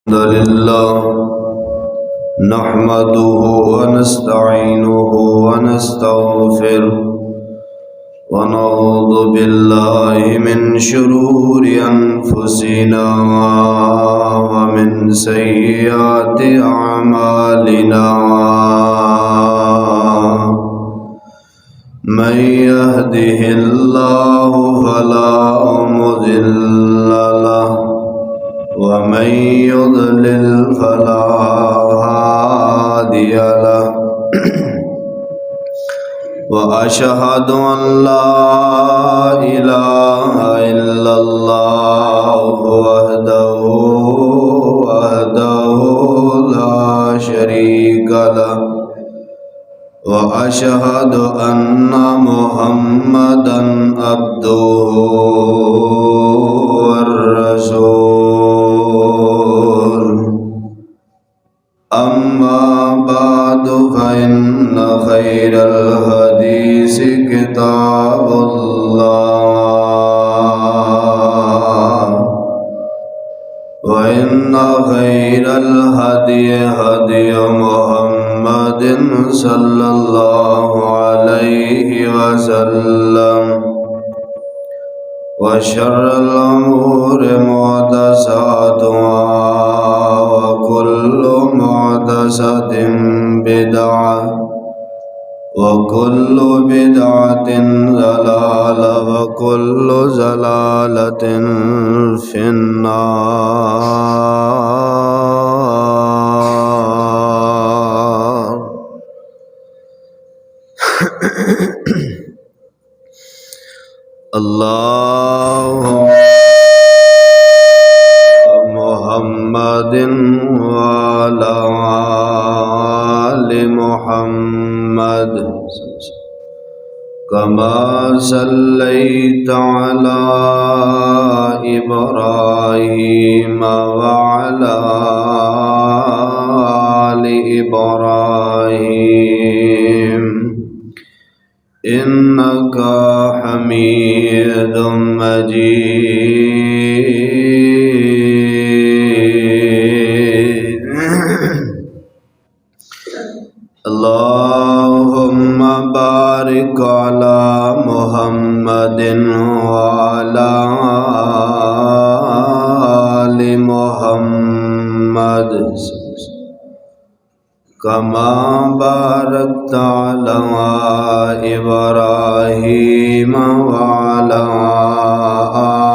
الحمد لله نحمده ونستعينه ونستغفره ونعوذ بالله من شرور أنفسنا ومن سيئات أعمالنا من يهده الله فلا مضل له ومن يضلل فلا هادي له وأشهد أن لا إله إلا الله وحده لا شريك له وأشهد أن محمدا عبده والرسول أما بعد فإن خير الحديث كتاب الله وإن خير الهدي هدي محمد صلى الله عليه وسلم وشر الأمور محدثاتها وكل محدثة بدعة وكل بدعة ضلالة وكل ضلالة في النار. اللهم محمد وعلى آل محمد كما صليت على إبراهيم وعلى آل إبراهيم إنك حميد مجيد. اللهم بارك على محمد وعلى آل محمد كما باركت على إبراهيم وعلى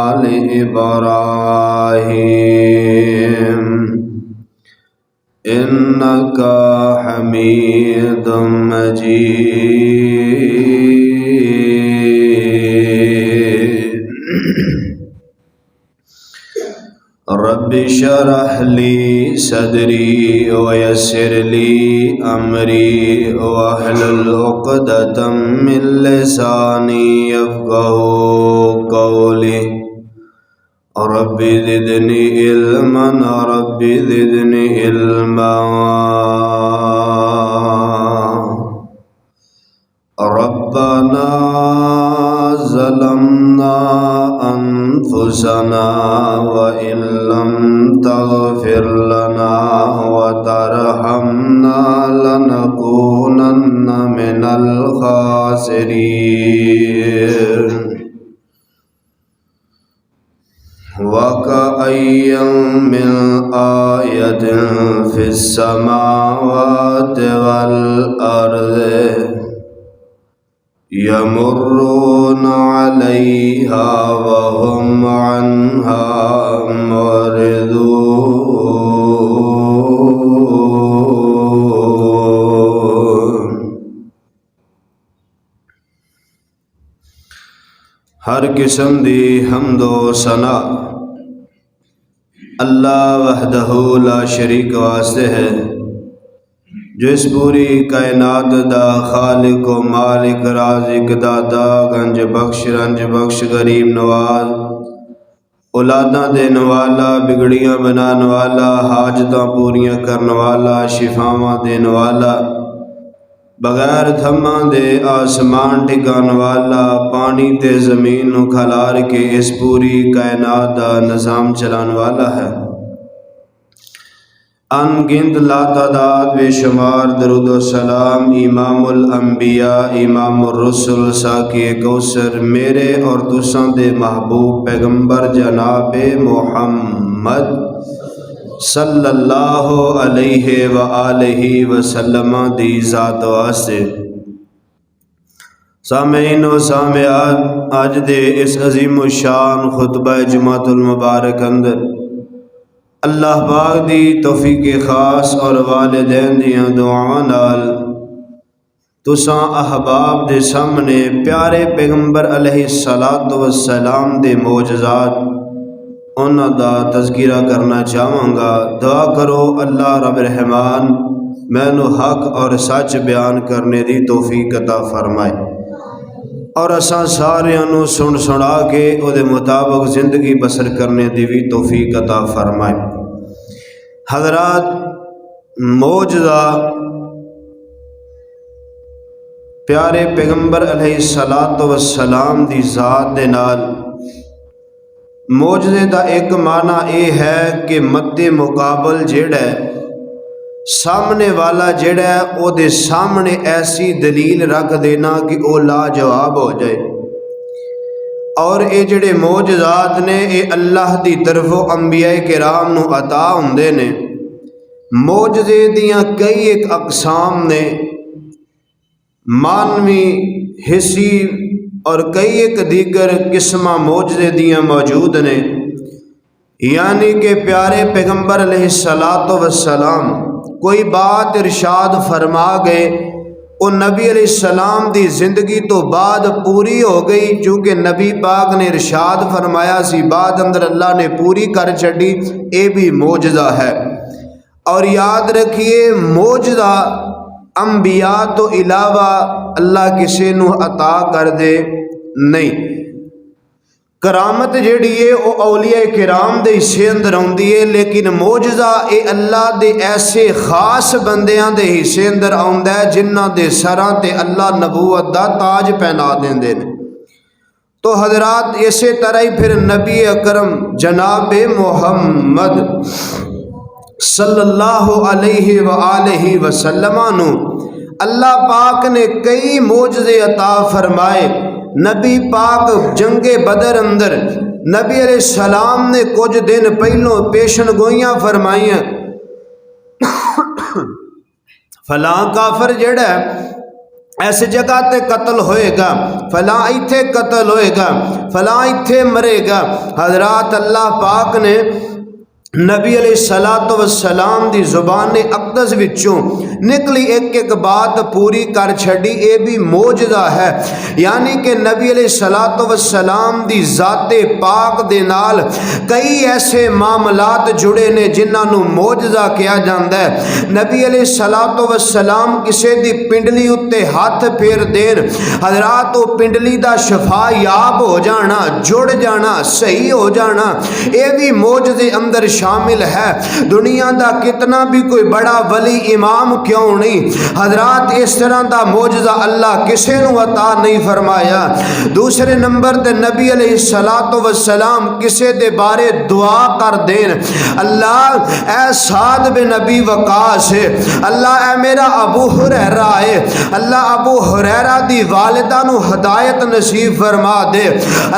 آل إبراهيم إنك حميد مجيد. رب اشرح لي صدري ويسر لي أمري واحلل عقدة من لساني يفقهوا قولي. رب زدني علما رب زدني علما. ربنا ظلمنا أنفسنا وإن لم تغفر لنا وترحمنا لنكونن من الخاسرين. وكأين من آية في السماوات والأرض يمرون عليها وهم عنها معرضون. ہر قسم دی حمد و ثنا اللہ وحدہ لا شریک واسطے ہے جو اس پوری کائنات دا خالق و مالک رازق داتا گنج بخش رنج بخش غریب نواز اولاداں دین والا بگڑیاں بنان والا حاجتاں پوریاں کرن والا شفاواں دین والا بغیر تھماں دے آسمان ٹکان والا پانی تے زمین نو کھلار کے اس پوری کائنات دا نظام چلان والا ہے. ان گنت لاتعداد بے شمار درود و سلام امام الانبیاء امام الرسل ساقی کوثر میرے اور تساں دے محبوب پیغمبر جناب محمد صلی اللہ علیہ وآلہ وسلم دی ذات واسطے۔ سامعین و سامعات، اج دے اس عظیم الشان خطبہ جمعۃ المبارک اندر اللہ پاک دی توفیق خاص اور والدین دیاں دعاواں نال تساں احباب دے سامنے پیارے پیغمبر علیہ الصلوۃ والسلام دے معجزات انہاں دا تذکرہ کرنا چاہواں گا۔ دعا کرو اللہ رب رحمان مینوں حق اور سچ بیان کرنے دی توفیق عطا فرمائے اور اساں ساریاں نوں سن سنا کے او دے مطابق زندگی بسر کرنے دی بھی توفیق عطا فرمائے۔ حضرات، معجزہ پیارے پیغمبر علیہ الصلوۃ والسلام دی ذات دے نال معجزے دا ایک معنی یہ ہے کہ مد مقابل جڑا ہے سامنے والا جڑا ہے او دے سامنے ایسی دلیل رکھ دینا کہ او لاجواب ہو جائے، اور اے جڑے معجزات نے اے اللہ دی طرفوں انبیاء کرام نو عطا ہوندے نے۔ معجزے دیاں کئی ایک اقسام نے، مانوی، حسی اور کئی ایک دیگر قسمہ معجزے دیاں موجود نے، یعنی کہ پیارے پیغمبر علیہ الصلوۃ والسلام کوئی بات ارشاد فرما گئے، وہ نبی علیہ السلام دی زندگی تو بعد پوری ہو گئی، چونکہ نبی پاک نے ارشاد فرمایا سی، بعد اندر اللہ نے پوری کر چڑی، اے بھی معجزہ ہے۔ اور یاد رکھیے معجزہ انبیاء تو علاوہ اللہ کسی نو عطا کر دے نہیں۔ کرامت جیڑی ہے وہ اولیاء کرام دے حصے اندر آندی ہے، لیکن معجزہ اے اللہ دے ایسے خاص بندیاں دے حصے اندر آندا ہے جنہاں دے سراں تے اللہ نبوت دا تاج پہنا دیندے نے۔ تو حضرات، اسی طرح ہی پھر نبی اکرم جناب محمد صلی اللہ علیہ وآلہ وسلم نو اللہ پاک نے کئی معجزے عطا فرمائے۔ نبی پاک جنگ بدر اندر نبی علیہ السلام نے کچھ دن پہلوں پیشن گوئیاں فرمائیاں، فلاں کافر جڑا ہے ایس جگہ تے قتل ہوئے گا، فلاں ایتھے قتل ہوئے گا، فلاں ایتھے مرے گا۔ حضرات، اللہ پاک نے نبی علیہ الصلوۃ والسلام دی زبان اقدس وچوں نکلی ایک ایک بات پوری کر چھڑی، اے بھی معجزہ ہے۔ یعنی کہ نبی علیہ الصلوۃ والسلام دی ذات پاک دے نال کئی ایسے معاملات جڑے نے جنہاں نو معجزہ کیا جاندا ہے۔ نبی علیہ الصلوۃ والسلام کسے دی پنڈلی اتے ہاتھ پھیر دین، حضرات وہ پنڈلی دا شفا یاب ہو جانا، جڑ جانا، صحیح ہو جانا، اے بھی معجزے اندر شامل ہے۔ دنیا دا کتنا بھی کوئی بڑا ولی امام کیوں نہیں، حضرات اس طرح دا معجزہ اللہ کسے نو عطا نہیں فرمایا۔ دوسرے نمبر تے نبی علیہ الصلوۃ والسلام کسے دے بارے دعا کر دین، اللہ اے سعد بن ابی وقاص ہے، اللہ اے میرا ابو ہریرہ ہے، اللہ ابو ہریرہ دی والدہ نو ہدایت نصیب فرما دے،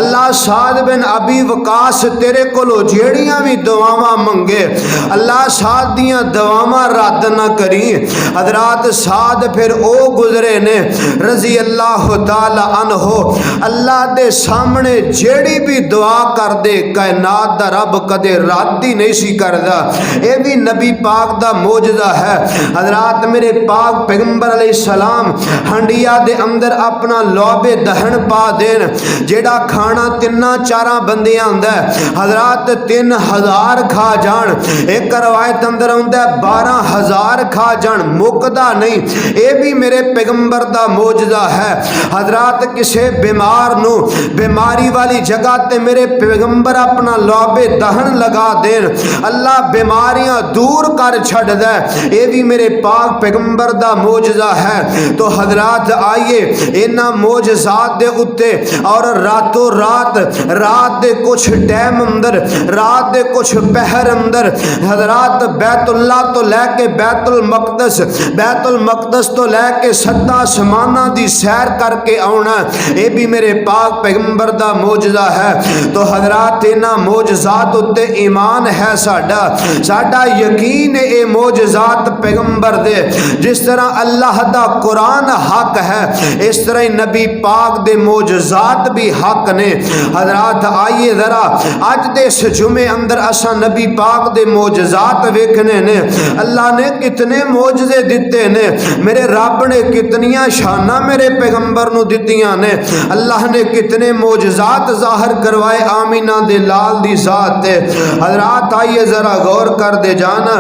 اللہ سعد بن ابی وقاص تیرے کولو جیڑیاں بھی دعاواں منگے اللہ سعد دیاں دعاواں رد نہ کری۔ حضرات، سعد پھر او گزرے نے رضی اللہ تعالی عنہ، اللہ دے سامنے جیڑی بھی دعا کر دے کائنات دا رب کدے رد ہی نہیں سی کردا، اے بھی نبی پاک دا معجزہ ہے۔ حضرات، میرے پاک پیغمبر علیہ السلام ہنڈیا دے اندر اپنا لعب دہن پا دین، جیڑا کھانا تنہ چاراں بندیاں ہوندا ہے، حضرات 3000 کھا جان، ایک روایت اندر ہوندا ہے 12000 کھا جان، مکدا نہیں، اے بھی میرے پیغمبر دا معجزہ ہے۔ حضرات، کسے بیمار نو بیماری والی جگہ تے میرے پیغمبر اپنا لعب دہن لگا دین، اللہ بیماریاں دور کر چھڑ دے، اے بھی میرے پاک پیغمبر دا معجزہ ہے۔ تو حضرات، آئیے انہاں معجزات دے اتے اور راتوں رات دے کچھ ٹائم اندر، رات دے کچھ پہر شہر اندر حضرات بیت اللہ تو لے کے بیت المقدس تو لے کے 7 آسماناں دی سیر کر کے آنا، اے بھی میرے پاک پیغمبر دا معجزہ ہے۔ تو حضرات انہاں معجزات اتے ایمان ہے ساڈا یقین اے معجزات پیغمبر دے، جس طرح اللہ دا قرآن حق ہے اس طرح نبی پاک دے معجزات بھی حق نے۔ حضرات آئیے ذرا اج دے اس جمعے اندر اساں نبی پاک دے معجزات ویکھنے نے۔ اللہ نے کتنے معجزے دیتے نے، میرے رب نے کتنیاں شاناں میرے پیغمبر نو دتیاں نے، اللہ نے کتنے معجزات ظاہر کروائے آمینہ دے لال دی ذات تے۔ حضرات آئیے ذرا غور کر دے جانا،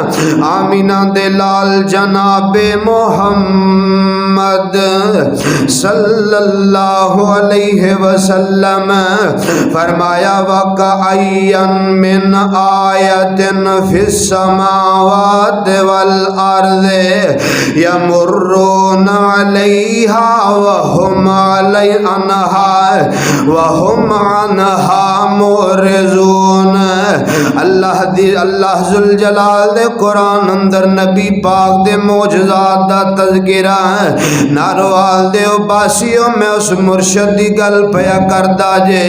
آمینہ دے لال جناب محمد صلی اللہ علیہ وسلم فرمایا وَكَأَيًّا مِّنْ آیَةٍ فِي السَّمَاوَاتِ وَالْأَرْضِ يَمُرُّونَ عَلَيْهَا وَهُمْ عَنْهَا مُعْرِضُونَ۔ اللہ ذوالجلال دے قرآن اندر نبی پاک دے معجزات دا تذکرہ ہے۔ ناروال دے عباسیوں میں اس مرشد دی گل پیا کردا جے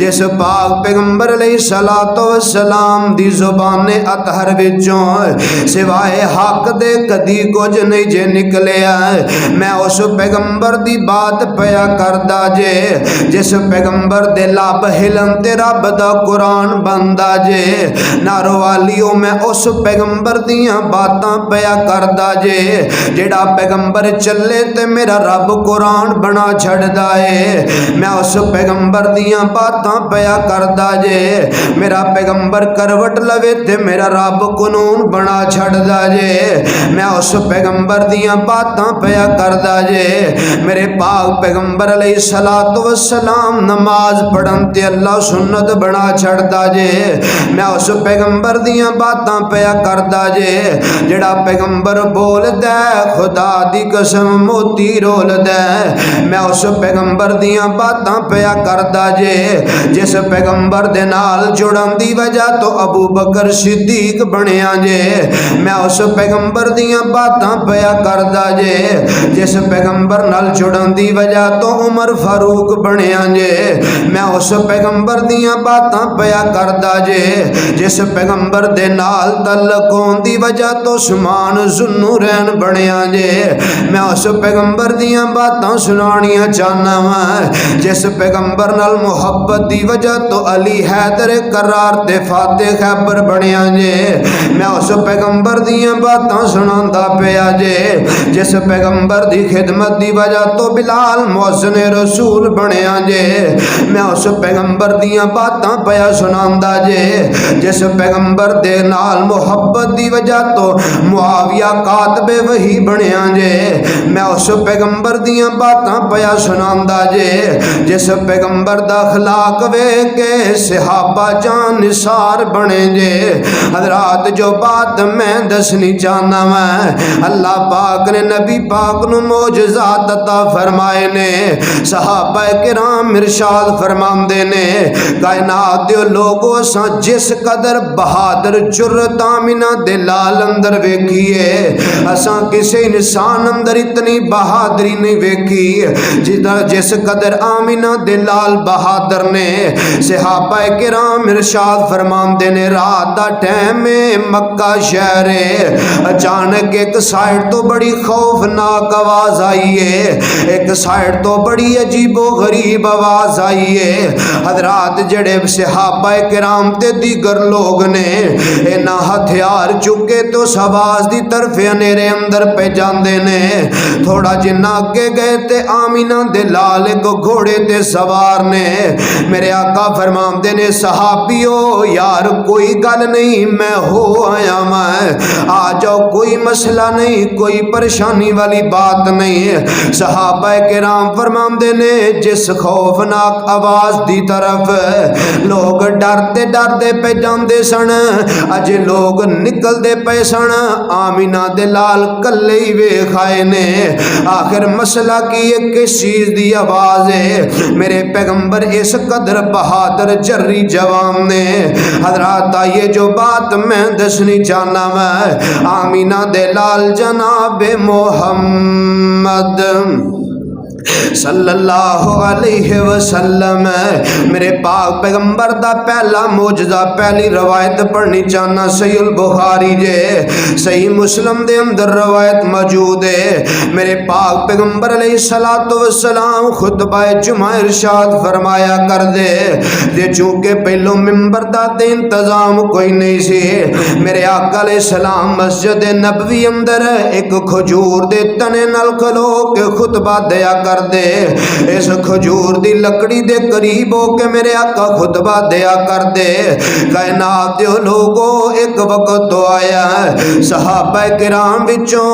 جس پاک پیغمبر علیہ السلام دی زبان اطہر وچوں سوائے حق دے کدی کچھ نہیں جے نکلیا۔ میں اس پیغمبر دی بات پیا کردا جے جس پیغمبر دے لب ہلن تے رب دا قرآن بندا جے۔ ناروالیوں میں اس پیغمبر دیاں باتاں پیا کردا جے جیڑا پیغمبر چلے تے میرا رب قرآن بنا چھڑدا ہے۔ میں اس پیغمبر دیاں باتاں پیا کردا جے میرا پیغمبر کروٹ لوے تے میرا رب قانون بنا چھڑدا جے۔ میں اس پیغمبر دیاں باتاں پیا کردا جے میرے پاک پیغمبر علیہ السلام نماز پڑھن تے اللہ سنت بنا چھڑدا جے۔ میں اس پیغمبر دیاں باتاں پیا کردا جے جڑا پیغمبر بول دے خدا دی قسم موتی رول دے۔ میں اس پیغمبر دیاں باتاں پیا کردا جے جس پیغمبر دے نال جڑن دی وجہ تو ابو بکر صدیق بنیا جے۔ میں اس پیغمبر دیاں باتاں پیا کردا جے جس پیغمبر نال جڑن دی وجہ تو عمر فاروق بنیا جے۔ میں اس پیغمبر دیاں باتاں پیا کردا جے جس پیغمبر دے نال تعلق ہون دی وجہ تو عثمان ذوالنورین بنیا جے۔ میں اس پیغمبر دیاں باتاں سنانیاں چاہنا وا جس پیغمبر نال محبت دی وجہ تو علی حیدر کرار تے فاتح خیبر بنیا جے۔ میں اس پیغمبر دیاں باتاں سناندا پیا جے جس پیغمبر دی خدمت دی وجہ تو بلال مؤذن رسول بنیا جے۔ میں اس پیغمبر دیاں باتاں پیا سناندا جے جس پیغمبر دے نال محبت دی وجہ تو معاویہ کاتب وحی بنیا جے۔ میں اس پیغمبر دیاں باتاں پیا سناندا جے جس پیغمبر دا اخلاق ویکھ کے صحابہ جان نثار بنے جے۔ حضرات جو بات میں دسنی چاہنا میں اللہ پاک نے نبی پاک نو معجزات عطا فرمائے نے۔ صحابہ کرام ارشاد فرماندے نے کائنات دے لوگوں سا جس قدر بہادر جرت آمینہ دے لال اندر ویکھیے اساں کسے انسان اندر اتنی بہادری نہیں ویکھی جس قدر آمینہ دے لال بہادر نے۔ صحابہ کرام ارشاد فرماندے نے رات دا ٹائم مکہ شہر اچانک ایک سائڈ تو بڑی خوفناک آواز آئی ہے، ایک سائڈ تو بڑی عجیب و غریب آواز آئی ہے۔ حضرات جڑے صحابہ کرام تے دیگر لوگ نے اینا ہتھیار چکے تو آواز دی طرف انیرے اندر پہ جاندے نے۔ تھوڑا جنہ اگے گئے تے آمینہ دے لال کو گھوڑے تے سوار نے۔ میرے آقا فرماندے نے صحابیو یار کوئی گل نہیں میں ہو آیا میں آ جاؤ کوئی مسئلہ نہیں کوئی پریشانی والی بات نہیں۔ صحابہ کرام فرماندے نے جس خوفناک آواز دی طرف لوگ ڈرتے ڈرتے پہ جاندے سن اج لوگ نکل دے پے سن آمینہ دے لال کلے ہی ویکھ آئے نے آخر مسئلہ کی ہے کس چیز دی آواز ہے میرے پیغمبر اس قدر بہادر جری جوان نے حضرات آئیے جو بات میں دسنی چاہنا میں آمینہ دے لال جناب محمد صلی اللہ علیہ وسلم میرے پاک پیغمبر دا پہلا معجزہ پہلی روایت پڑھنی چاہنا صحیح البخاری جے صحیح مسلم دے اندر روایت موجود ہے میرے پاک پیغمبر علیہ السلام خطبہ جمعہ ارشاد فرمایا کر دے چونکہ پہلو ممبر دا تے انتظام کوئی نہیں سی میرے آقا علیہ السلام مسجد نبوی اندر ایک کھجور دے تنے نال کھلو کے خطبہ دیا کر دے اس کھجور دی لکڑی دے قریب ہو کے میرے آقا خطبہ دیا کر دے کائنات دیو لوگو ایک وقت تو آیا ہے صحابہ کرام وچوں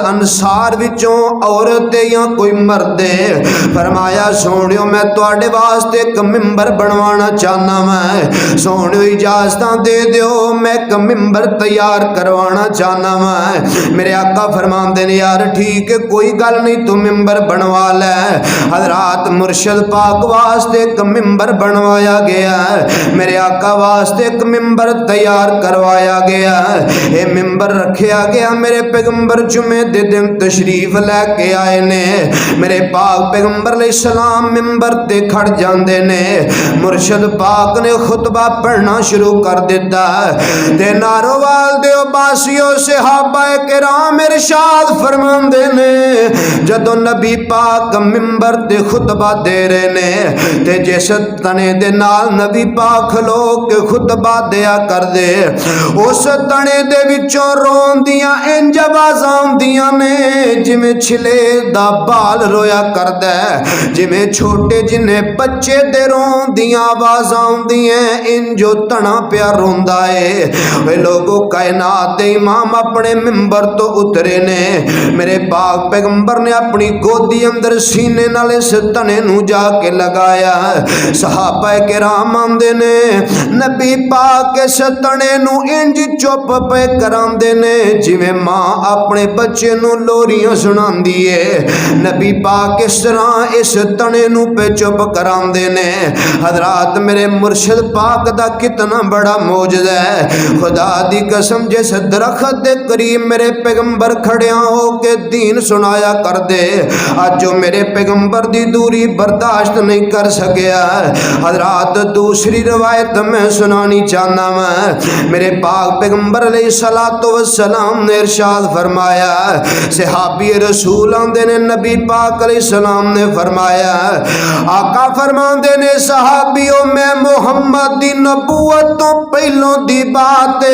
انصار وچوں عورتیں یا کوئی مردے فرمایا سونیو میں تواڈے واسطے ایک ممبر بنوانا چاہنا میں سونیو اجازتاں دے دیو میں ایک ممبر تیار کروانا چاہنا میں میرے آقا فرماندے نے یار ٹھیک ہے کوئی گل نہیں تو ممبر بنوا لے حضرات مرشد پاک واسطے ایک ممبر بنوایا گیا ہے میرے آقا واسطے ایک ممبر تیار کروایا گیا ہے اے ممبر رکھیا گیا میرے پیغمبر جمعے دے دن تشریف لے کے آئے نے میرے پاک پیغمبر علیہ السلام ممبر تے کھڑ جاندے نے مرشد پاک نے خطبہ پڑھنا شروع کر دیتا ہے تے ناروال دیو باسیو صحابہ کرام ارشاد فرماندے نے جدو نبی پاک ممبر تے خطبہ دے رہے نے تے جس تنے دے نال نبی پاک لوگ کے خطبہ دیا کر دے اس تنے دے وچوں رون دیاں انج آوازاں دیاں نے جویں چھلے دا بال رویا کر دے جویں چھوٹے جنے بچے دے رون دیاں آوازاں دیاں انجو تنا پیا روندا ہے اے لوگو کائنات دے امام اپنے ممبر تو اترے نے میرے پاک پیغمبر نے اپنی گودی اندر سینے نال اس تنے نو جا کے لگایا صحابہ کرام آندے نے نبی پاک اس تنے نو انج چپ پہ کراندے نے جویں ماں اپنے بچے نو لوریاں سناندی ہے نبی پاک اس طرح اس تنے نو پہ چپ کراندے نے حضرات میرے مرشد پاک دا کتنا بڑا معجزہ ہے خدا دی قسم جس درخت دے قریب میرے پیغمبر کھڑیاں ہو کے دین سنایا کر دے آج جو میرے پیغمبر دی دوری برداشت نہیں کر سکیا حضرات دوسری روایت میں سنانی چاہنا میں میرے پاک پیغمبر علیہ السلام نے ارشاد فرمایا صحابی رسول آندے نے نبی پاک علیہ السلام نے فرمایا آقا فرماندے نے صحابیوں میں محمد دی نبوت تو پہلوں دی بات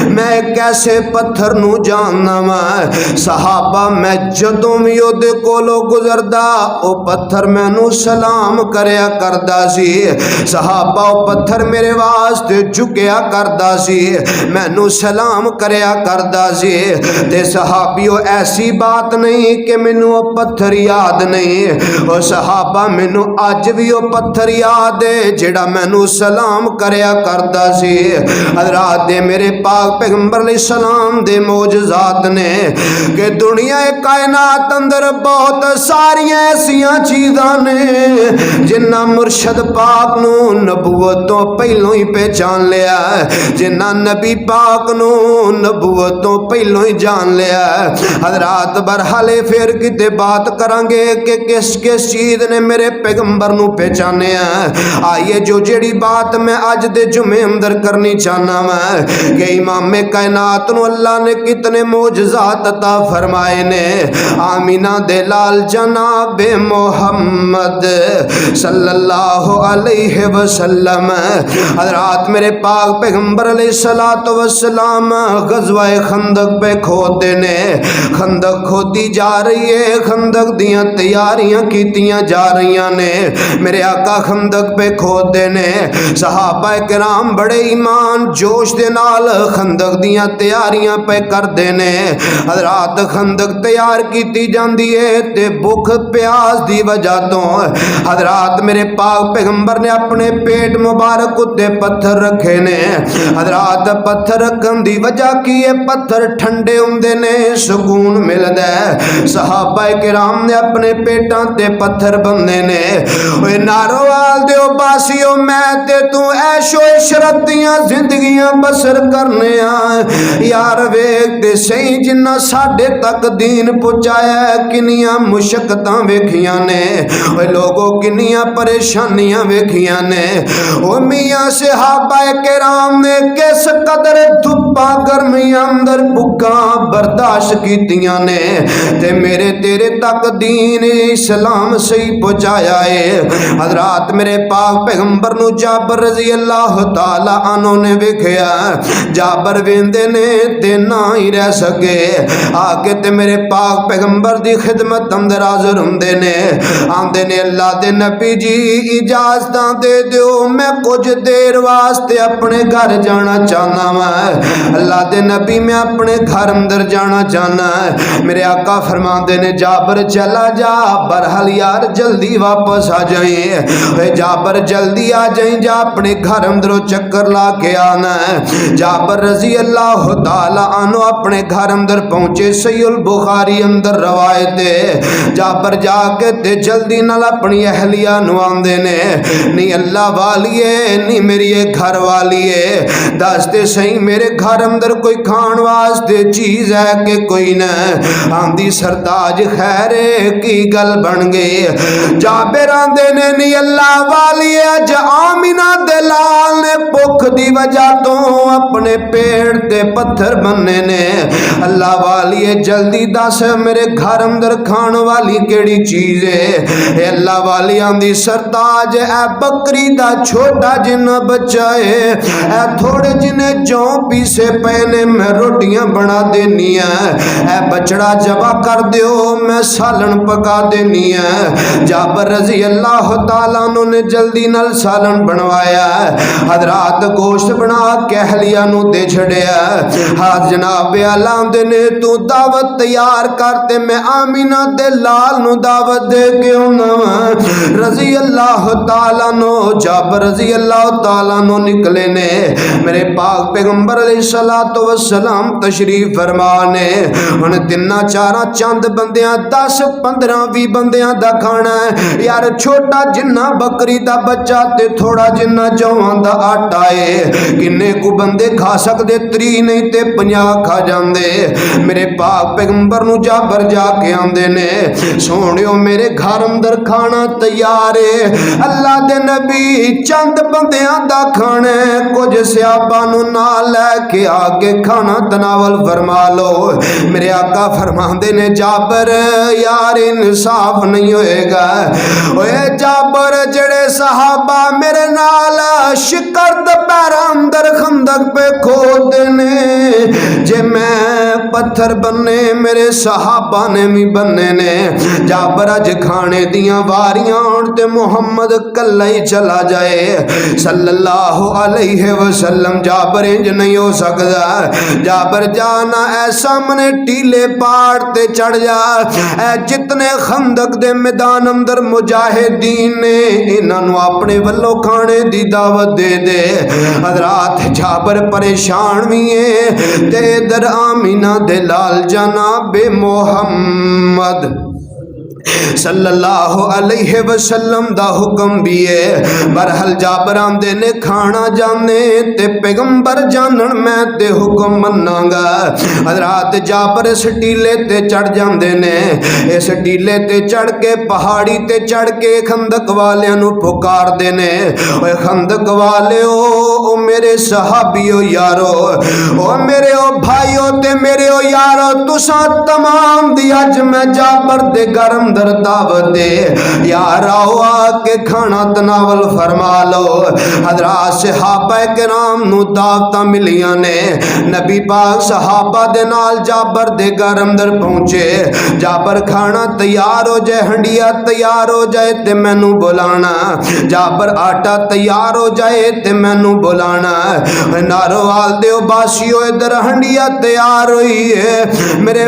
میں کیسے پتھر نو جاننا میں صحابہ میں جدوں بھی او دے کولو گزردا او پتھر میں نو سلام کریا کردا سی صحابہ او پتھر میرے واسطے جھکیا کردا سی میں نو سلام کریا کردا سی تے صحابیو ایسی بات نہیں کہ مینوں او پتھر یاد نہیں او صحابہ مینوں اج بھی او پتھر یاد ہے جڑا میں نو سلام کریا کردا سی حضرات دے میرے پاک پیغمبر علیہ السلام دے معجزات نے کہ دنیا کائنات اندر بہت ساری ایسیاں چیزاں نے جنہ مرشد پاک نو نبوتوں پہلوں ہی پہچان لیا جنہ نبی پاک نو نبوتوں پہلوں ہی جان لیا حضرات برحالے پھر کتے بات کرانگے کہ کس کس چیز نے میرے پیغمبر نو پہچانے آئیے جو جڑی بات میں آج دے جمعے اندر کرنی چاہنا میں کہ امام کائنات نو اللہ نے کتنے معجزات عطا فرمائے نے آمینہ دے لال جناب محمد صلی اللہ علیہ وسلم حضرات میرے پاک پیغمبر علیہ السلام غزوہ خندق پہ کھودے نے خندق کھودی جا رہی ہے خندق دیاں تیاریاں کیتیاں جا رہیاں نے میرے آقا خندق پہ کھودے نے صحابہ کرام بڑے ایمان جوش دے نال خندق دیاں تیاریاں پہ کر دینے حضرات خندق تیار کیتی جاندی ہے تے بھوک پیاس دی وجہ تو حضرات میرے پاک پیغمبر نے اپنے پیٹ مبارک اتے پتھر رکھے نے. حضرات پتھر رکھن دی وجہ کی ہے پتھر ٹھنڈے ہوندے نے سکون ملدا ہے. صحابہ کرام نے اپنے پیٹاں تے پتھر بندے نے. اوے ناروال دیو باسیو میں تے تو عیش و عشرت دیاں زندگیاں بسر کرنے یار ویکھ تے صحیح جنہ ساڈے تک دین پہنچایا کنیاں مشقتاں ویکھیاں نے. اوے لوگوں کنیاں پریشانیاں ویکھیاں نے. او میاں صحابہ کرام نے کس قدر دھپا گرمیاں اندر بھکاں برداشت کیتیاں نے تے میرے تیرے تک دین اسلام صحیح پہنچایا ہے. حضرات میرے پاک پیغمبر نو جابر رضی اللہ تعالی عنہ نے ویکھیا. جابر ویندے نے تے نہ ہی رہ سکے آکے تے میرے پاک پیغمبر دی خدمت اندر حاضر ہوندے نے. آندے نے اللہ دے نبی جی اجازتاں دے دیو میں کچھ دیر واسطے اپنے گھر جانا چاہنا میں. اللہ دے نبی میں اپنے گھر اندر جانا چاہنا ہے. میرے آقا فرماندے نے جابر چلا جا برحال یار جلدی واپس آ جائیں. اے جابر جلدی آ جائیں جا اپنے گھر اندروں چکر لا کے آنا ہے. جابر رضی اللہ تعالی عنہ اپنے گھر اندر پہنچے. صحیح البخاری اندر روایت ہے. جابر جا کے تے جلدی نال اپنی اہلیہ نو آندے نے نہیں اللہ والیے نہیں میری گھر والیے دس تے صحیح میرے گھر اندر کوئی کھان واسطے چیز ہے کہ کوئی نہ. آندی سرتاج خیر کی گل بن گئی. جابر آندے نے نہیں اللہ والیے اج آمینہ دے لال نے بھوک دی وجہ تو اپنے پیڑ تے پتھر بننے نے. اللہ والیے جلدی دس میرے گھر اندر کھان والی کیڑی چیز ہے. اے اللہ والی آندی سرتاج اے بکری دا چھوٹا جنہ بچہ ہے اے تھوڑے جنے جو پیسے پینے میں روٹیاں بنا دینی ہیں. اے بچڑا جبا کر دیو میں سالن پکا دینی ہے. جابر رضی اللہ تعالیٰ عنہ نے جلدی نال سالن بنوایا. حضرات گوشت بنا کے اہلیہ نو دے چھڑیا. ہاتھ جناب اعلیٰ دے نے تو دعوت تیار کرتے میں آمینہ دے لال نو دعوت دے کے انہاں رضی اللہ تعالیٰ عنہ. جابر رضی اللہ تعالیٰ عنہ نکلے نے. میرے پاک پیغمبر علیہ السلام تشریف فرمانے. انہیں تنہ چارہ چند بندیاں 10 15 20 بندیاں دا کھانا ہے یار. چھوٹا جنہ بکری دا بچہ تے تھوڑا جنہ جوان دا آٹا ہے. کنے کو بندے کھا سکدے 30 نہیں تے 50 کھا جاندے. میرے پاک پیغمبر نو جابر جا کے آندے نے سونیو میرے گھر اندر کھانا تیار ہے. اللہ دے نبی چند بندیاں دا کھانا ہے کچھ صحابہ نو نہ لے کے آگے کھانا تناول فرما لو. میرے آقا فرماندے نے جابر یار انصاف نہیں ہوئے گا. اوے جابر جڑے صحابہ میرے نال شکرد پیرا اندر خندق پہ کھودے نے جے میں پتھر بننے میرے صحابہ نے بھی بننے نے. جابر اج کھانے دیاں واریاں تے محمد کلہ ہی چلا جائے صلی اللہ علیہ وسلم. جابر انج نہیں ہو سکتا. جابر جانا ایسا منے ٹیلے پاڑ تے چڑھ جا. اے جتنے خندق دے میدان اندر مجاہدین نے انہاں نو اپنے ولو کھانے دی دعوت دے دے. حضرات جابر پریشان بھی ہیں تے در آمینہ دے لال جناب محمد صلی اللہ علیہ وسلم دا حکم بھی ہے. برحال جابر آندے نے کھانا جانے تے پیغمبر جانن میں تے حکم مننا گا. حضرات جابر اس ٹیلے تے چڑھ جاندے نے. اس ٹیلے تے چڑھ کے پہاڑی تے چڑھ کے خندق والیاں نو پکار دے نے. اوے خندق والیو او میرے صحابیو یارو او میرے او بھائیو تے میرے او یارو تساں تمام دی اج میں جابر دے گرم در دعوت دے یار آؤ آکے کھانا تناول فرما لو. حضرات صحابہ کرام نو دعوتاں ملیاں نے. نبی پاک صحابہ دے نال جابر دے گھر اندر پہنچے. جابر کھانا تیار ہو جائے ہنڈیا تیار ہو جائے تے مینوں بلانا. جابر آٹا تیار ہو جائے تے مینوں بلانا. ناروال دیو باسیو ادھر ہنڈیا تیار ہوئی ہے. میرے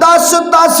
10-10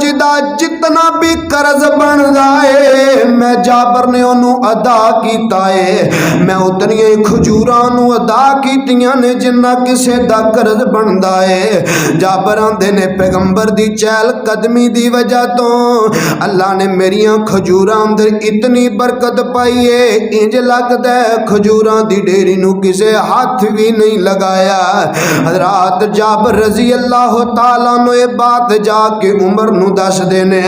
جدا جتنا بھی قرض بندا ہے میں جابر نے انہوں ادا کیتا ہے، میں اتنی کھجوراں نو ادا کیتیاں نے جنہ کسے دا قرض بندا ہے۔ جابر آندے نے پیغمبر دی چہل قدمی دی وجہ تو اللہ نے میریاں کھجوراں اندر اتنی برکت پائی ہے، انج لگدا ہے کھجوراں دی ڈیری نو کسے ہاتھ بھی نہیں لگایا۔ حضرات جابر رضی اللہ تعالیٰ نو یہ بات جا کے عمر نو دس دینے،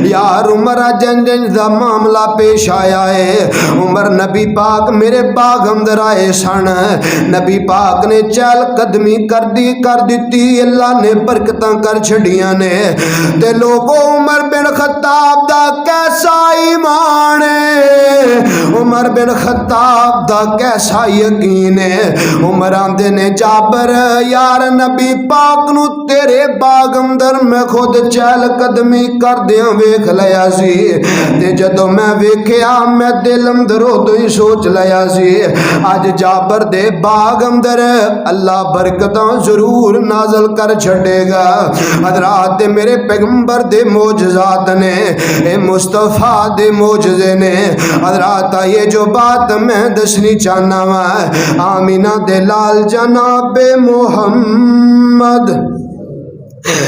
یار عمر جن دا معاملہ پیش آیا ہے۔ عمر نبی پاک میرے باغ اندر آئے سن، نبی پاک نے چہل قدمی کر دیتی، اللہ نے برکتاں کر چھڑیاں نے، تے لوگوں عمر بن خطاب دا کیسا ایمان ہے، عمر بن خطاب دا کیسا یقین ہے۔ عمر آندے نے جابر یار نبی پاک نو تیرے باغ اندر میں خود چہل قدمی کر دیاں ویکھ لیا سی، تے جدو میں ویکھیا میں دل اندر تو ہی سوچ لیا سی اج جابر دے باغ اندر اللہ برکتاں ضرور نازل کر چھڑے گا۔ حضرات میرے پیغمبر دے معجزات نے، اے مصطفیٰ دے معجزے نے، حضرات یہ جو بات میں دسنی چاہنا وا آمینہ دے لال جناب محمد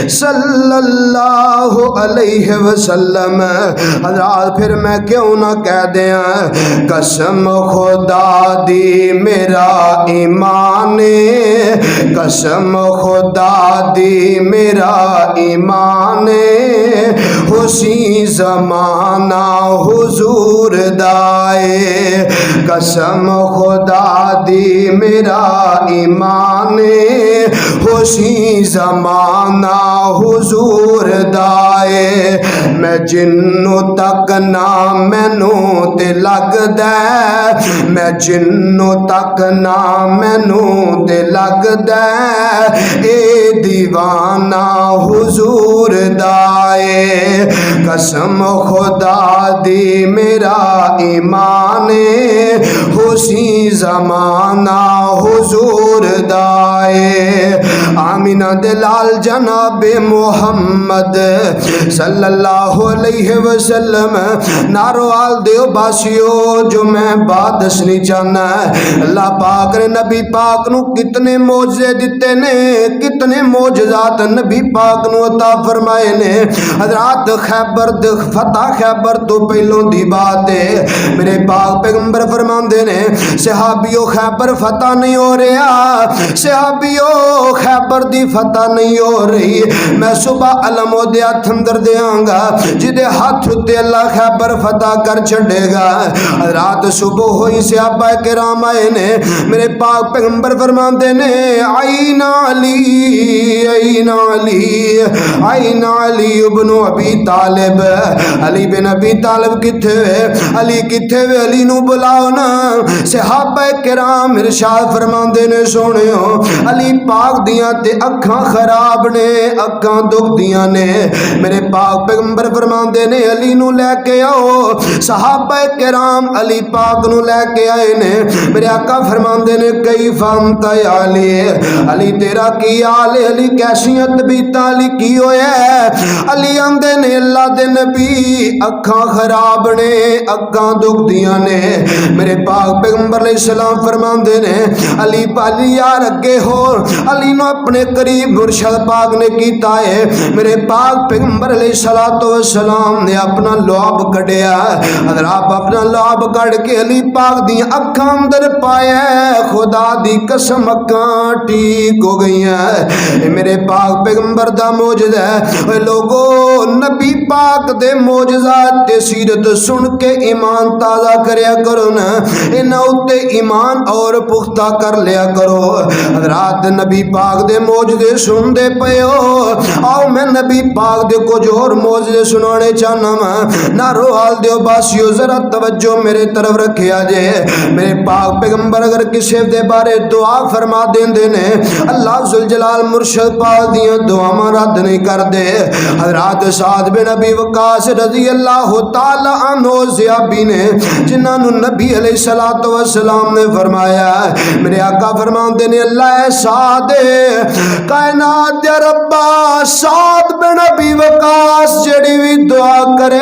صلی اللہ علیہ وسلم۔ حضرات پھر میں کیوں نہ کہہ دیاں قسم خدا دی میرا ایمان، قسم خدا دی میرا ایمان، اسی زمانہ حضور دائے، قسم خدا دی میرا ایمان، اسی زمانہ حضور دائے، میں جنوں تک نہ مینوں تے لگدا ہے، میں جنوں تک نہ مینوں تے لگدا ہے، اے دیوانہ حضور دائے، قسم خدا دی میرا ایمان، اسی زمانہ حضور دائے۔ آمینہ دلال جناب محمد صلی اللہ علیہ وسلم۔ ناروال دیو باسیو جو میں بات دسنی چاہنا ہے، اللہ پاک نے نبی پاک نو کتنے معجزے دیتے نے، کتنے معجزات نبی پاک نو عطا فرمائے نے۔ حضرات خیبر فتح خیبر تو پہلوں دی بات ہے، میرے پاک پیغمبر فرماندے نے صحابیو خیبر فتح نہیں ہو رہا، صحابیو خیبر دی فتح نہیں ہو رہی، میں صبح علم و دیا تھندر دیاں گا جدے ہاتھ تے اللہ خیبر فتح کر چھڑے گا۔ رات صبح ہوئی صحابہ کرام آئے نے، میرے پاک پیغمبر فرماندے نے عین علی عین علی عین علی ابن ابی طالب، علی بن ابی طالب کتھے وے، علی کتھے وے، علی نو بلاؤ نا۔ صحابہ کرام ارشاد فرماندے نے سونیو علی پاک دیاں تے اکھاں خراب نے، اکھاں دکھ دیاں نے، میرے پاک پیغمبر فرماندے نے علی نو لے کے آؤ۔ صحابہ کرام علی پاک نو لے کے آئے نے، میرے آقا فرماندے نے کیف انت یا علی، علی تیرا کی حال ہے، علی کیسیت بھی تالی کی ہویا ہے۔ علی آندے نے اللہ دے نبی اکھاں خراب نے، اکھاں دکھ دیاں نے، میرے پاک پیغمبر علیہ السلام فرماندے نے علی پالی یار اگے ہو، علی نو اپنے قریب مرشد پاک نے کیتا ہے، میرے پاک پیغمبر علیہ السلام نے اپنا لعاب کڑیا، حضرات اپنا لعاب کڑ کے علی پاک دی اکھاں اندر پایا، خدا دی قسم اکھاں ٹھیک ہو گئی ہیں۔ میرے پاک پیغمبر دا معجزہ ہے، لوگوں نبی پاک دے معجزات تے سیرت سن کے ایمان تازہ کریا کرو نا، انہاں اُتے ایمان اور پختہ کر لیا کرو۔ حضرات نبی پاک دے معجزے سن دے پئے ہو، آؤ میں نبی پاک دے کچھ اور معجزے سنانے چاہنا میں، ناروال دیو باسیو ذرا توجہ میرے طرف رکھیا جے۔ میرے پاک پیغمبر اگر کسی دے بارے دعا فرما دیندے نے، اللہ ذوالجلال مرشد پاک دیاں دعاواں رد نہیں کر دے۔ حضرات سعد بن ابی وقاص رضی اللہ تعالی عنہ صحابی نے جنہاں نو نبی علیہ والسلام نے فرمایا میرے آقا فرماتے نے اللہ سعد کائنات دے ربا سعد بن ابی وقاص جڑی بھی دعا کرے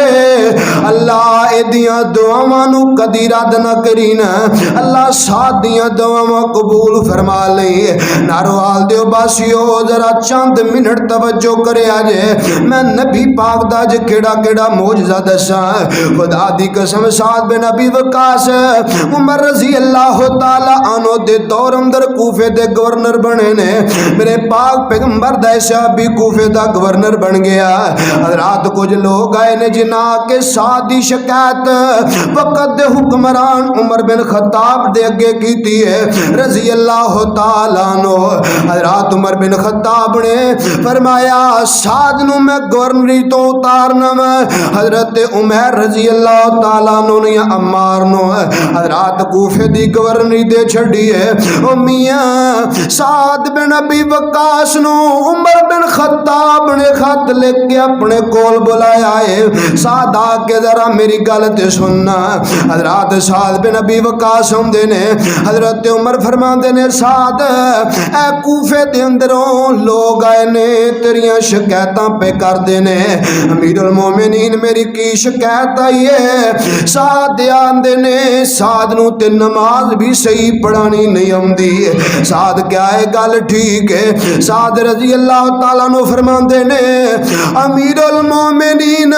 اللہ ایدیاں دعاواں نو کدی رد نہ کری نا اللہ سعد دیاں دعاواں قبول فرما لئی ناروال دیو باسیو ذرا چند منٹ توجہ کرے آجے میں نبی پاک دا جے کیڑا کیڑا معجزہ دساں خدا دی قسم سعد بن ابی وقاص عمر رضی اللہ تعالی عنہ دے دور اندر کوفے دے گورنر بنے نے میرے پاک پیغمبر دا صحابی کوفے دا گورنر بن گیا حضرات کچھ لوگ آئے نے جنا کے سعد دی شکایت وقت دے حکمران عمر بن خطاب دے اگے کیتی ہے رضی اللہ تعالی عنہ حضرات عمر بن خطاب نے فرمایا سعد نو میں گورنری تو اتارنا میں حضرت عمر رضی اللہ تعالیٰ عنہ یا عمار نو حضرات کوفے دی گورنری دے چھڑی ہے او میاں سعد بن ابی وقاص نو عمر بن خطاب نے خط لکھ کے اپنے کول بلایا ہے سعد آ کے ذرا میری گل تے سننا حضرات سعد بن ابی وقاص ہوندے نے حضرت عمر فرماندے نے سعد اے کوفے دے اندروں لوگ آئے نے تیریاں شکایتاں پہ کر دینے امیر المومنین میری کی شکایت آئی ہے سعد آندے نے سعد نو تے نماز بھی صحیح پڑھانی نہیں آمدی سعد کیا ہے گل ٹھیک ہے سعد رضی اللہ تعالیٰ نو فرماندے نے امیر المومنین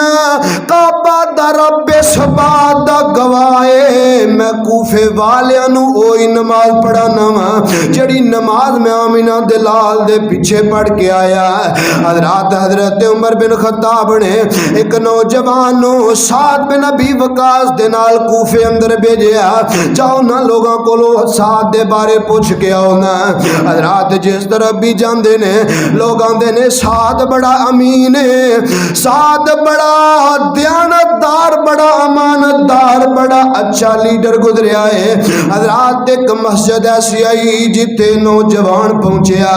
کعبہ دا رب سبات دا گواہے میں کوفے والیاں نو اوہی نماز پڑھانا وا جڑی نماز میں آمینہ دلال دے پیچھے پڑھ کے آیا حضرات حضرت عمر بن خطاب نے ایک نوجوان نو سعد بن ابی وقاص دے نال کوفے اندر بھیجیا جاؤ نا لوگاں کولو سعد دے بارے پوچھ کے آؤ نا حضرات جس طرح بھی جاندے نے لوگ آندے نے سعد بڑا امین ہے سعد بڑا دیانتدار بڑا امانتدار بڑا اچھا لیڈر گزریا ہے حضرات ایک مسجد ایسی آئی جتے نوجوان پہنچیا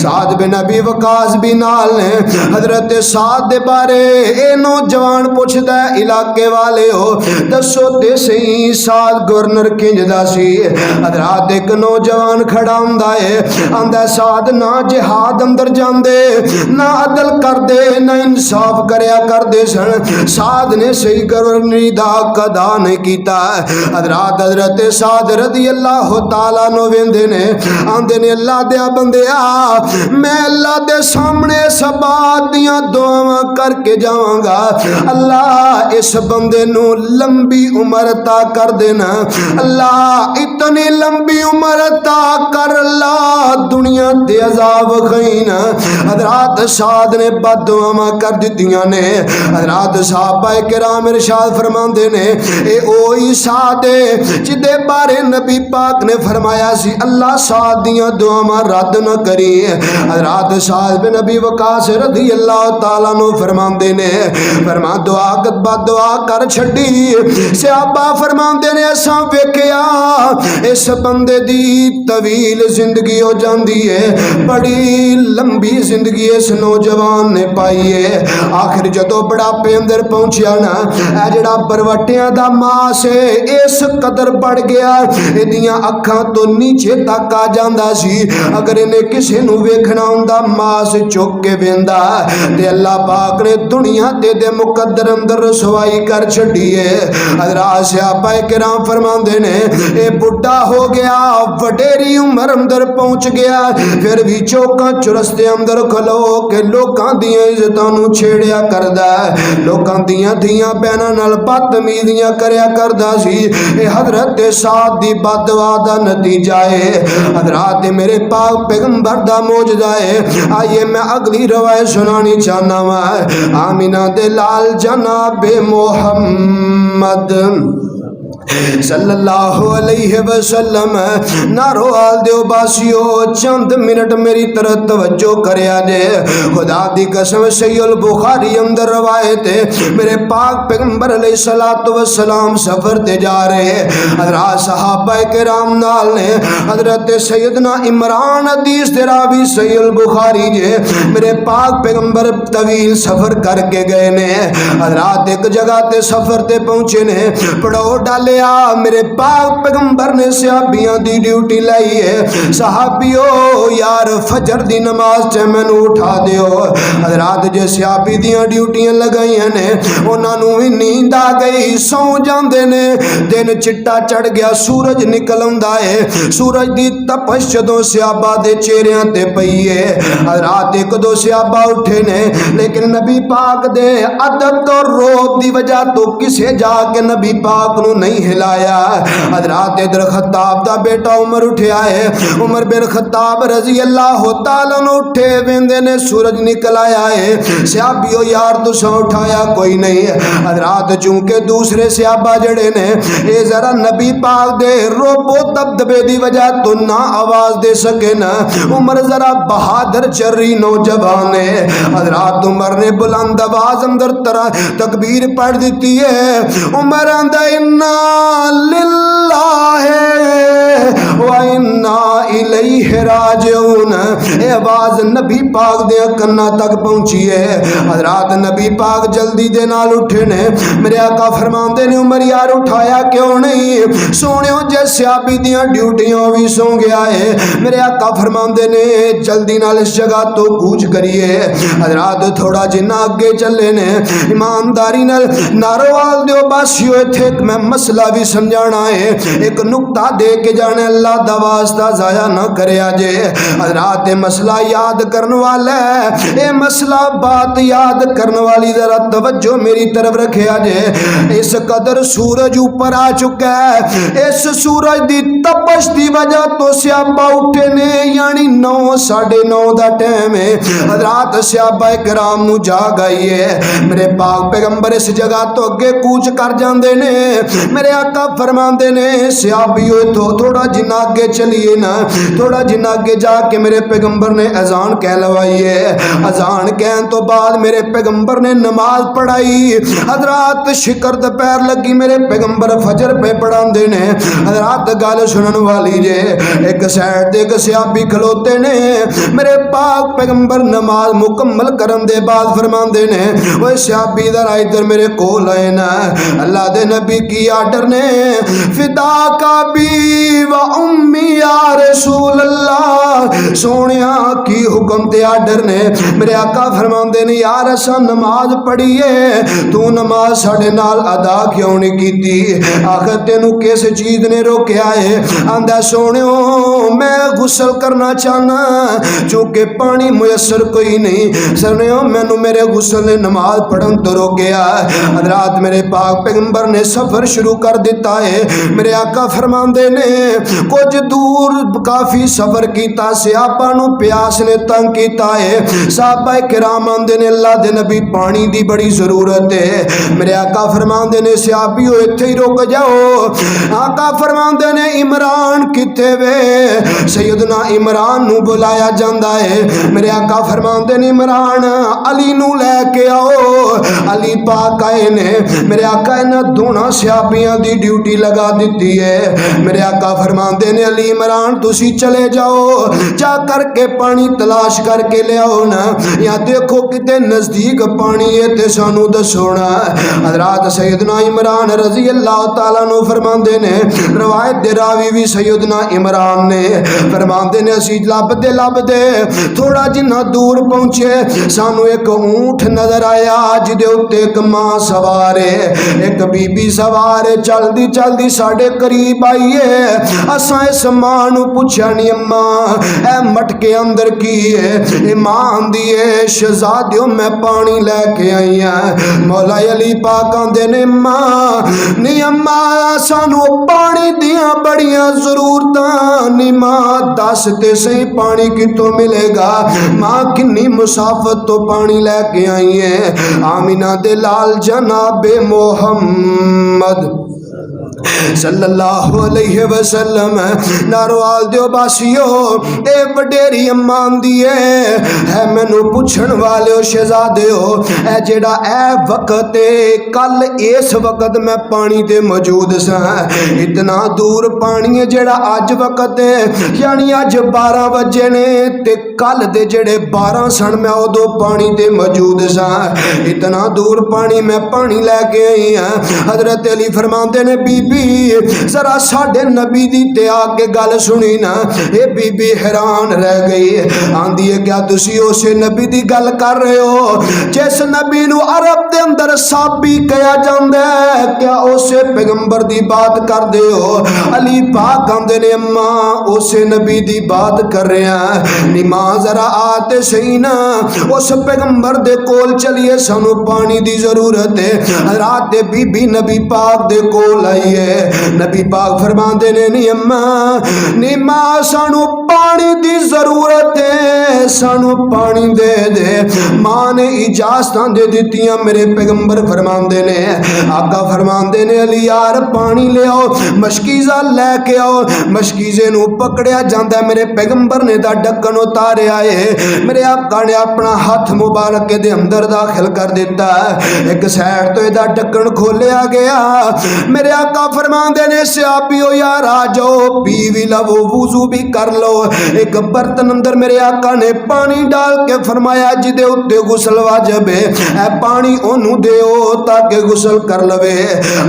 سعد بن ابی وقاص بھی نال نے حضرت سعد دے بارے اے نوجوان پوچھدا ہے علاقے والے ہو دسو تے صحیح سعد گورنر کنجدا سی حضرات ایک نوجوان کھڑا ہوندا ہے آندا سعد نہ جہاد اندر جاندے نہ عدل کر دے نہ انصاف کریا کر دے سن سعد نے صحیح گورنری دا ادا نہیں کیتا حضرات حضرت سعد رضی اللہ تعالیٰ نو ویندے نے آندے نے اللہ دیا بندیا میں اللہ دے سامنے سبات دیاں دعاواں کر کے جاواں گا اللہ اس بندے نو لمبی عمر عطا کر دینا اللہ اتنی لمبی عمر عطا کر اللہ دنیا تے عذاب خینا حضرات سعد نے بد دعاواں کر دتیاں نے حضرات صحابہ کرام ارشاد فرماندے نے اے اوہی سعد جدے بارے نبی پاک نے فرمایا سی اللہ سعد دیاں دعاواں رد نہ کری حضرات سعد بن ابی وقاص رضی اللہ تعالیٰ نو فرماندے نے فرما دعا بعد دعا کر چھڈی صحابہ فرماندے نے اساں ویکھیا اس بندے دی طویل زندگی ہو جاندی ہے بڑی لمبی زندگی اس نوجوان نے پائی ہے آخر جدو بڑھاپے اندر پہنچیا نا اے جڑا بروٹیاں دا ماس ہے اس قدر بڑھ گیا ایدیاں اکھاں تو نیچے تک آ جاندا سی اگر انہیں کسی نو ویکھنا ہوندا ماس چوک کے ویندا تے اللہ پاک نے دنیا تے دے مقدر اندر رسوائی کر چھڈی ہے حضرات صحابہ کرام فرماندے نے اے بڈھا ہو گیا وڈیری عمر اندر پہنچ گیا پھر بھی چوکاں چرستے اندر کھلو کہ لوکاں دیاں عزتاں نو چھیڑیا کردا لوکاں دیاں دھیاں بہناں نال بدتمیزیاں کریا کردا سی اے حضرت سعد دی بد دعا دا نتیجہ ہے حضرات میرے پاک پیغمبر دا معجزہ ہے آئیے میں اگلی روایت سنانی چاہنا وا آمینہ دے لال جناب محمد صلی اللہ علیہ وسلم ناروال دیو باسیو چند منٹ میری طرح توجہ کریا جے خدا دی قسم صحیح البخاری اندر روایت ہے میرے پاک پیغمبر علیہ السلام سفر تے جا رہے حضرات صحابہ کرام نال نے حضرت سیدنا عمران حدیث دے راوی صحیح البخاری جے میرے پاک پیغمبر طویل سفر کر کے گئے نے حضرات ایک جگہ تے سفر تے پہنچے نے پڑھو ڈالے لیا میرے پاک پیغمبر نے صحابیاں دی ڈیوٹی لائی ہے صحابیو یار فجر دی نماز تے مینوں اٹھا دیو حضرات جے صحابی دیاں ڈیوٹیاں لگائیاں نے انہاں نوں وی نیند آ گئی سو جاندے نے دن چٹا چڑھ گیا سورج نکل آندا ہے سورج دی تپش جدوں صحابہ دے چہریاں تے پئی ہے حضرات ایک دو صحابہ اٹھے نے لیکن نبی پاک دے ادب تو روب دی وجہ تو کسے جا کے نبی پاک نو نہیں ہلایا حضرات ادھر خطاب دا بیٹا عمر اٹھیا ہے عمر بن خطاب رضی اللہ تعالیٰ نو اٹھے ویندے نے سورج نکل آیا ہے صحابیو یار تساں اٹھایا کوئی نہیں حضرات چونکہ دوسرے صحابہ جڑے نے اے ذرا نبی پاک دے روب و دبدبے دی وجہ تو نہ آواز دے سکے نا عمر ذرا بہادر چری نوجوان ہے حضرات عمر نے بلند آواز اندر طرح تکبیر پڑھ دیتی ہے عمر آندا انا للہ و انا الیہ راجعون اے آواز نبی پاک دے کنا تک پہنچی ہے حضرات نبی پاک جلدی دے نال اٹھے نے میرے آقا فرماندے نے عمر یار اٹھایا کیوں نہیں سونیو جے صحابی دیاں ڈیوٹیاں بھی سو گیا ہے میرے آقا فرماندے نے جلدی نال اس جگہ تو کوچ کریے حضرات تھوڑا جنہ اگے چلے نے ایمانداری نال ناروال دیو باسیو ایتھے میں مسئلہ بھی سمجھانا ہے ایک نقطہ دے کے جانے اللہ دا واسطہ ضائع نہ کرے آجے حضرات مسئلہ یاد کرنے والا ہے اے مسئلہ بات یاد کرنے والی ذرا توجہ میری طرف رکھے آجے اس قدر سورج اوپر آ چکا ہے اس سورج دی تپش دی وجہ تو صحابہ اٹھے نے یعنی 9:30 دا ٹائم ہے حضرات صحابہ کرام نو جاگ آئی ہے میرے پاک پیغمبر اس جگہ تو اگے کوچ کر جاندے نے میرے آقا فرماندے نے صحابیو تو تھوڑا جنہ اگے چلیے نا تھوڑا جنہ اگے جا کے میرے پیغمبر نے اذان کہہ لوائی ہے اذان کہن تو بعد میرے پیغمبر نے نماز پڑھائی حضرات شکر دوپہر لگی میرے پیغمبر فجر پہ پڑھاندے نے حضرات گل سنن والی جے ایک سائڈ تے ایک صحابی کھلوتے نے میرے پاک پیغمبر نماز مکمل کرن دے بعد فرماندے نے وہ صحابی ذرا ادھر میرے کول آئے نا اللہ دے نبی کی آرڈر نے فدا کا بی و امی یا رسول اللہ سونیا کی حکم تے آرڈر نے میرے آقا فرماندے نے یار اسا نماز پڑھیے تو نماز ساڈے نال ادا کیوں نہیں کیتی آخر تینوں کس چیز نے روکیا ہے آندا سونیو میں غسل کرنا چاہنا چونکہ پانی میسر کوئی نہیں سونیو مینوں میرے غسل نے نماز پڑھن تو روکیا حضرات میرے پاک پیغمبر نے سفر شروع کر دیتا ہے میرے آقا فرماندے نے کچھ دور کافی سفر کیتا صحابہ نو پیاس نے تنگ کیتا ہے صحابہ کرام آندے نے اللہ دے نبی پانی دی بڑی ضرورت ہے میرے آقا فرماندے نے صحابیو ایتھے ہی رک جاؤ آقا فرماندے نے عمران کتے وے سیدنا عمران نو بلایا جاندا ہے میرے آقا فرماندے نے عمران علی نو لے کے آؤ علی پاک آئے نے میرے آقا انہاں دونوں صحابیاں دی ڈیوٹی لگا دیتی ہے میرے آقا فرماندے نے علی عمران تسی چلے جاؤ جا کر کے پانی تلاش کر کے لے آؤ نا یا دیکھو کتے نزدیک پانی ہے تے سانو دسونا حضرات سیدنا عمران رضی اللہ تعالیٰ نو فرماندے نے روایت دے راوی بھی سیدنا عمران نے فرماندے نے اسی لب دے تھوڑا جنہ دور پہنچے سانو ایک اونٹ نظر آیا جدے اتے ایک ماں سوارے ایک بی بی سوارے چل دی ساڑے قریب آئیے اساں اس ماں نو پوچھا نہیں اماں اے مٹکے اندر کی ہے اے ماں دیئے شہزادیوں میں پانی لے کے آئی ہیں مولا علی پاک آندے نے ماں نہیں اماں سانو پانی دیاں بڑیاں ضرورتاں نہیں ماں دس تے صحیح پانی کی تو ملے گا ماں کنی مسافت تو پانی لے کے آئی ہیں آمینہ دے لال جناب محمد صلی اللہ علیہ وسلم ناروال دیو باسیو اے وڈیری امان دیئے ہے مینو پوچھن والے ہو شہزادے ہو اے جیڑا اے وقت کل اس وقت میں پانی دے موجود سا اتنا دور پانی ہے جیڑا آج وقت ہے یعنی آج 12 بجے نے تے کل دے جیڑے 12 سن میں او دو پانی دے موجود سا اتنا دور پانی میں پانی لے کے آئی ہیں حضرت علی فرماندے نے بی بی ذرا ساڈے نبی دی تے آ کے گل سنی نا. اے بی بی حیران رہ گئی. آندی ہے کیا تسی اسے نبی دی گل کر رہے ہو جس نبی نو عرب دے اندر صحابی کہا جاندا ہے؟ کیا اسے پیغمبر دی بات کر دے ہو؟ علی پاک آندے نے اماں اسے نبی دی بات کر رہے ہیں. نماز ذرا آتے صحیح نا اس پیغمبر دے کول چلیے سانو پانی دی ضرورت ہے. رات دے بی بی نبی پاک دے کول آئیے. نبی پاک فرماندے نے نہیں اماں نماز سانو پانی دی ضرورت ہے سانو پانی دے دے. ماں نے اجازتاں دے دتیاں. میرے پیغمبر فرماندے نے آقا فرماندے نے علی یار پانی لے آؤ مشکیزہ لے کے آؤ. مشکیزے نو پکڑیا جاندا ہے. میرے پیغمبر نے دا ڈکن اتاریا ہے. میرے آقا نے اپنا ہاتھ مبارک دے اندر داخل کر دیتا ہے. ایک سائڈ تو دا ڈکن کھولیا گیا. میرے آقا فرماندے نے صحابیو یار آ جاؤ پی بھی لو وضو بھی کر لو. ایک برتن اندر میرے آقا نے پانی ڈال کے فرمایا جدے اتے غسل واجب ہے اے پانی انہوں دیو تاکہ غسل کر لوے.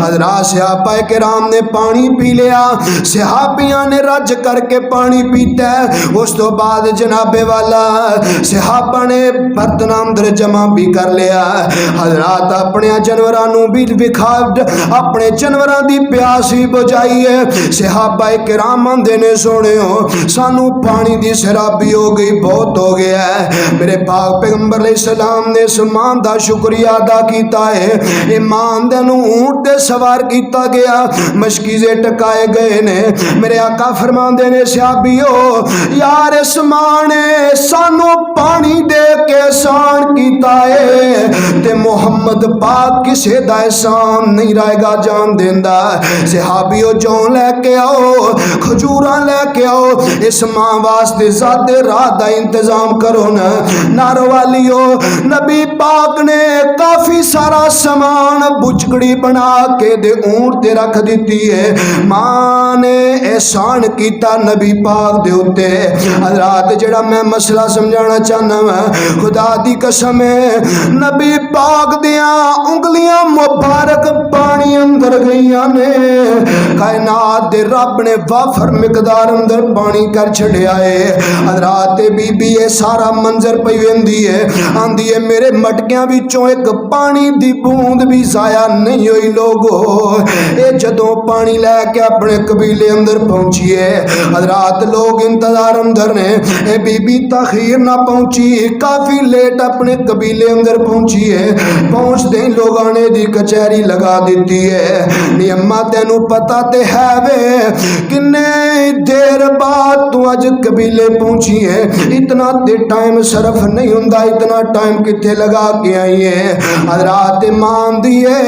حضرات صحابہ کرام نے پانی پی لیا. صحابیاں نے رج کر کے پانی پیتا ہے. اس تو بعد جناب والا صحابہ نے برتن اندر جمع بھی کر لیا. حضرات اپنے جانورانوں بھی بکھا اپنے جانوراں دی پیاس بھی بجائی ہے. صحابہ کرام آندے نے سونے ہو سانو پانی دی سرابی ہو گئی بہت ہو گیا ہے. میرے پاک پیغمبر علیہ السلام نے سلمان دا شکریہ ادا کیتا ہے. ایمان دے نو اونٹ تے سوار کیتا گیا مشکیزے ٹکائے گئے نے. میرے آقا فرماندے نے صحابیو یار اس ماں نے سانو پانی دے کے احسان کیتا ہے تے محمد پاک کسے دا احسان نہیں رائے گا جان دیندا. صحابیو جوں لے کے آؤ کھجوراں لے کے آؤ اس ماں واسطے ذات راہ دا انتظام کرو نا. نارو والیو نبی پاک نے کافی سارا سامان بچکڑی بنا کے دے اونٹ تے رکھ دیتی ہے. ماں نے احسان کیتا نبی پاک دے اتے. حضرات جڑا میں مسئلہ سمجھانا چاہنا میں خدا دی قسم ہے نبی پاک دیاں انگلیاں مبارک پانی اندر گئیاں نے. کائنات دے رب نے وافر مقدار اندر پانی کر چھڑیا ہے. حضرات بی بی یہ سارا منظر پئی ویندی ہے آندی ہے میرے مٹکیاں وچوں ایک پانی دی بوند بھی ضائع نہیں ہوئی. لوگو اے جدوں پانی لے کے اپنے قبیلے اندر پہنچی ہے. حضرات لوگ انتظار اندر نے. اے بی بی تاخیر نہ پہنچی کافی لیٹ اپنے قبیلے اندر پہنچی ہے. پہنچ دیں لوگاں نے دی کچہری لگا دیتی ہے. نی اماں تینو پتہ تے ہے وے کنے دیر بعد تو اج قبیلے پہنچی ہے. اتنا تے ٹائم صرف نہیں ہوندا اتنا ٹائم کتے لگا کے آئی ہے. حضرات مان دیے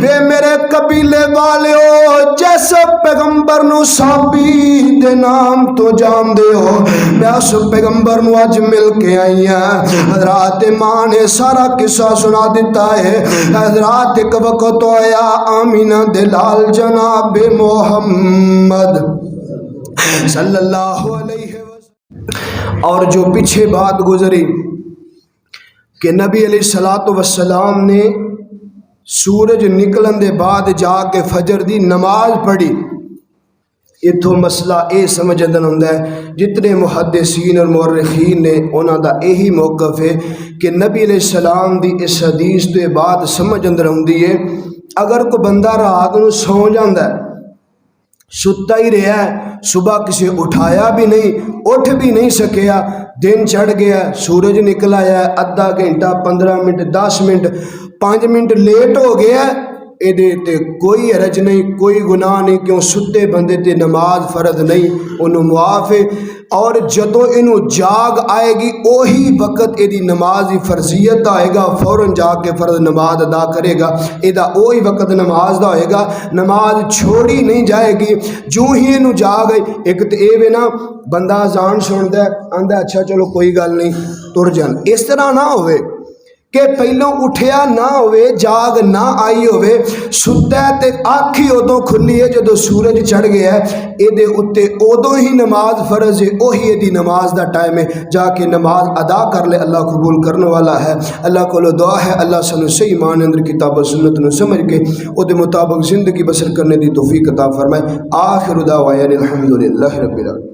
وے میرے قبیلے والیو جیسے پیغمبر نو صحابی دے نام تو جان دے ہو میں اس پیغمبر نو اج مل کے آئی ہاں. حضرات ماں نے سارا قصہ سنا دیتا ہے. حضرات ایک وقت آیا آمینہ دلال جناب محمد صلی اللہ علیہ وسلم اور جو پیچھے بات گزری کہ نبی علیہ السلام نے سورج نکلن دے بعد جا کے فجر دی نماز پڑھی. اتھوں مسئلہ اے سمجھدن ہوندا ہے جتنے محدثین اور مورخین نے انہاں دا یہی موقف ہے کہ نبی علیہ السلام دی اس حدیث تو بعد سمجھ اندر ہوندی ہے اگر کوئی بندہ رات نو سو جاندا ہے ستا ہی رہا ہے صبح کسی اٹھایا بھی نہیں اٹھ بھی نہیں سکیا دن چڑھ گیا سورج نکل آیا آدھا گھنٹہ 15 منٹ 10 منٹ 5 منٹ لیٹ ہو گیا تے کوئی حرج نہیں کوئی گناہ نہیں کیوں ستے بندے تے نماز فرض نہیں انہوں معاف ہے. اور جدوں انہوں جاگ آئے گی اوہی وقت ایدی نماز فرضیت آئے گا فوراً جا کے فرض نماز ادا کرے گا. ایدہ اوہی وقت نماز دا ہوئے گا نماز چھوڑی نہیں جائے گی. جو ہی انہوں جاگ آئے ایک تے اے نا بندہ اذان سن دے آندہ اچھا چلو کوئی گل نہیں تر جان اس طرح نہ ہوئے کہ پہلوں اٹھیا نہ ہوئے، جاگ نہ آئی ہوئے، ستا ہے تے آنکھی ادوں کھلی ہے جدو سورج چڑھ گیا ہے، اے دے اتے ادوں ہی نماز فرض ہے، اوہی دی نماز دا ٹائم ہے، جا کے نماز ادا کر لے، اللہ قبول کرنے والا ہے۔ اللہ کو دعا ہے اللہ سانو صحیح معنی اندر کتاب و سنت نو سمجھ کے او دے مطابق زندگی بسر کرنے دی توفیق عطا فرمائے۔ آخر دعوانا الحمدللہ رب العالمین۔